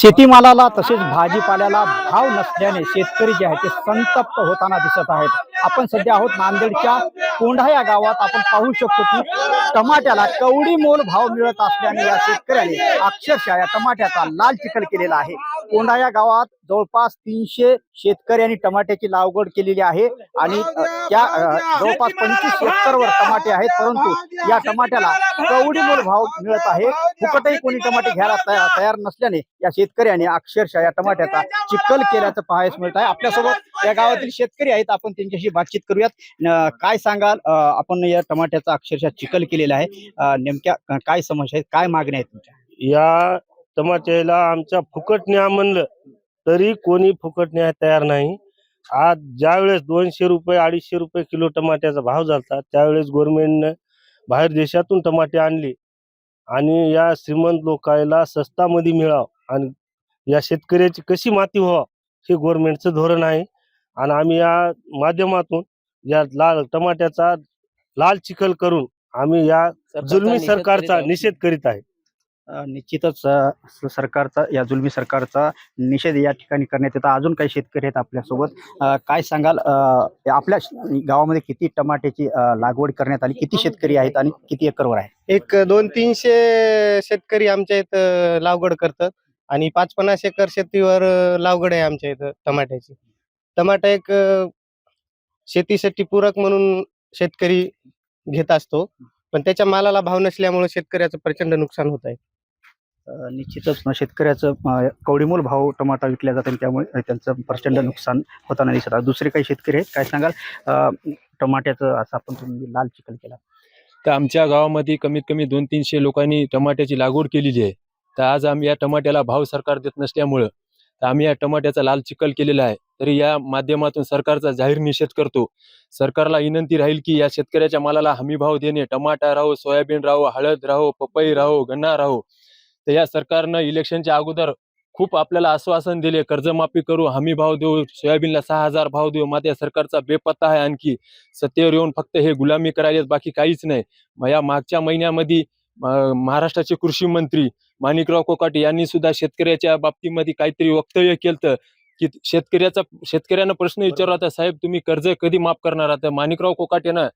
शेतीमालाला तसेच भाजीपाल्याला भाव नसल्याने शेतकरी जे आहेत ते संतप्त होताना दिसत आहेत। आपण सध्या आहोत नांदेडच्या कोंढा या गावात। आपण पाहू शकतो की टमाट्याला कवडी मोल भाव मिळत असल्याने या शेतकऱ्याने अक्षरशः या टमाट्याचा लाल चिखल केलेला आहे। कोंढा या गावात जवळपास 300 शेतकऱ्यांनी टमाट्याची लागवड केलेली आहे आणि त्या जवळपास 25 एकरवर टमाटे आहेत, परंतु या टमाट्याला कवडी मोल भाव मिळत आहे। फुकटही कोणी टमाटे घ्यायला तयार नसल्याने या शेतकऱ्याने अक्षरशः या टमाट्याचा चिखल केल्याचं पाहायला मिळत आहे। आपल्यासोबत या गावातील शेतकरी आहेत, आपण त्यांच्याशी बातचीत करूयात। काय सांगाल, आपण या टमाट्याचा अक्षरशः चिखल केलेला आहे, नेमक्या काय समस्या आहेत, काय मागण्या आहेत तुमच्या? या टमाट्याला आमच्या फुकट न्या म्हणलं तरी कोणी फुकट न्याय तयार नाही। आज ज्यावेळेस 200 रुपये 250 रुपये किलो टमाट्याचा भाव झाला त्यावेळेस गव्हर्नमेंटने बाहेर देशातून टमाटे आणले आणि या श्रीमंत लोकांना स्वस्तामध्ये मिळावं आणि या शेतकऱ्याची कशी माती व्हावं हे गव्हर्नमेंटचं धोरण आहे। आणि आम्ही या माध्यमातून या टमाट्याचा लाल चिखल करून आम्ही या जुलमी सरकारचा निषेध करीत आहे। निश्चितच सरकारचा, या जुलमी सरकारचा निषेध या ठिकाणी करण्यात येतो। अजून काही शेतकरी आहेत आपल्यासोबत, काय सांगाल, आपल्या गावामध्ये किती टमाट्याची लागवड करण्यात आली, किती शेतकरी आहेत आणि किती एकरवर आहे? एक 200-300 शेतकरी आमच्या इथं लागवड करतात आणि 50-50 एकर शेतीवर लागवड आहे आमच्या इथं टमाट्याची। टमाटा एक शेतीसाठी पूरक म्हणून शेतकरी घेत असतो, पण त्याच्या मालाला भाव नसल्यामुळे शेतकऱ्याचं प्रचंड नुकसान होत आहे। निश्चितच शेतकऱ्याचं कवडीमोल भाव टमाटा विकल्या जातात, त्यामुळे त्यांचं प्रचंड नुकसान होताना दिसत आहे। दुसरे काही शेतकरी आहेत, काय सांगाल, टमाट्याचं असं आपण तुम्ही लाल चिखल केला तर आमच्या गावामध्ये कमीत कमी 200-300 लोकांनी टमाट्याची लागवड केलेली आहे। तर आज आम्ही या टमाट्याला भाव सरकार देत नसल्यामुळं तर आम्ही या टमाट्याचा लाल चिखल केलेला आहे। तरी या माध्यमातून सरकारचा जाहीर निषेध करतो। सरकारला विनंती राहील की या शेतकऱ्याच्या मालाला हमी भाव देणे, टमाटा राहो, सोयाबीन राहो, हळद राहो, पपई राहो, गन्ना राहो, तर या सरकारनं इलेक्शनच्या अगोदर खूप आपल्याला आश्वासन दिले, कर्जमाफी करू, हमी भाव देऊ, सोयाबीनला 6000 भाव देऊ, मात्र या सरकारचा बेपत्ता आहे। आणखी सत्तेवर येऊन फक्त हे गुलामी करायला, बाकी काहीच नाही। या मागच्या महिन्यामध्ये महाराष्ट्राचे कृषी मंत्री माणिकराव कोकाटे यांनी सुद्धा शेतकऱ्याच्या बाबतीमध्ये काहीतरी वक्तव्य केलं की शेतकऱ्यांना प्रश्न विचारला होता, साहेब तुम्ही कर्ज कधी माफ करणार आहात? माणिकराव कोकाटेनं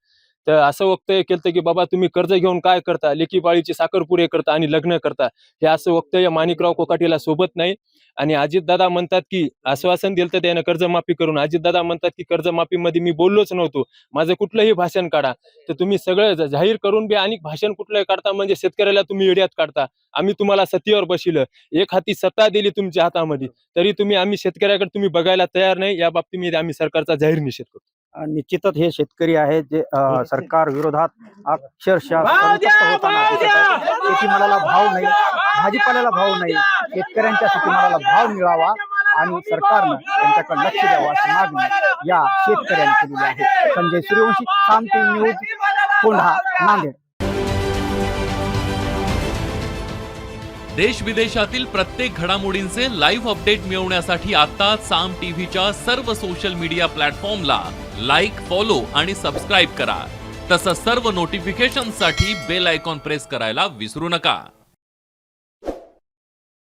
तर असं वक्तव्य केलं की बाबा तुम्ही कर्ज घेऊन काय करता, लेकी बाळीचे साखरपुडे करता आणि लग्न करता, हे असं वक्तव्य माणिकराव कोकाटेला सोबत नाही। आणि अजितदादा म्हणतात की आश्वासन दिलं तर त्यानं कर्जमाफी करून, अजितदादा म्हणतात की कर्जमाफीमध्ये मी बोललोच नव्हतो, माझं कुठलंही भाषण काढा। तर तुम्ही सगळं जाहीर करून बी आणि भाषण कुठलंही काढता म्हणजे शेतकऱ्याला तुम्ही येड्यात काढता। आम्ही तुम्हाला सत्तेवर बसवलं, एक हाती सत्ता दिली तुमच्या हातामध्ये, तरी आम्ही शेतकऱ्याकडे तुम्ही बघायला तयार नाही। या बाबतीमध्ये आम्ही सरकारचा जाहीर निषेध करतो। निश्चितच हे शेतकरी आहेत जे सरकार विरोधात अक्षरशः संतप्त होताना दिसत आहेत। शेतीमालाला भाव नाही, भाजीपाल्याला भाव नाही, शेतकऱ्यांच्या शेतीमालाला भाव मिळावा आणि सरकारनं त्यांच्याकडे लक्ष द्यावं अशी मागणी या शेतकऱ्यांनी केलेली आहे। संजय सूर्यवंशी, साम टीव्ही न्यूज, कोंढा, नांदेड। देश विदेशातील प्रत्येक घडामोडींचे लाईव्ह अपडेट मिळवण्यासाठी आता साम टीव्हीच्या सर्व सोशल मीडिया प्लॅटफॉर्मला लाईक, फॉलो आणि सबस्क्राईब करा। तसंच सर्व नोटिफिकेशनसाठी बेल आयकॉन प्रेस करायला विसरू नका।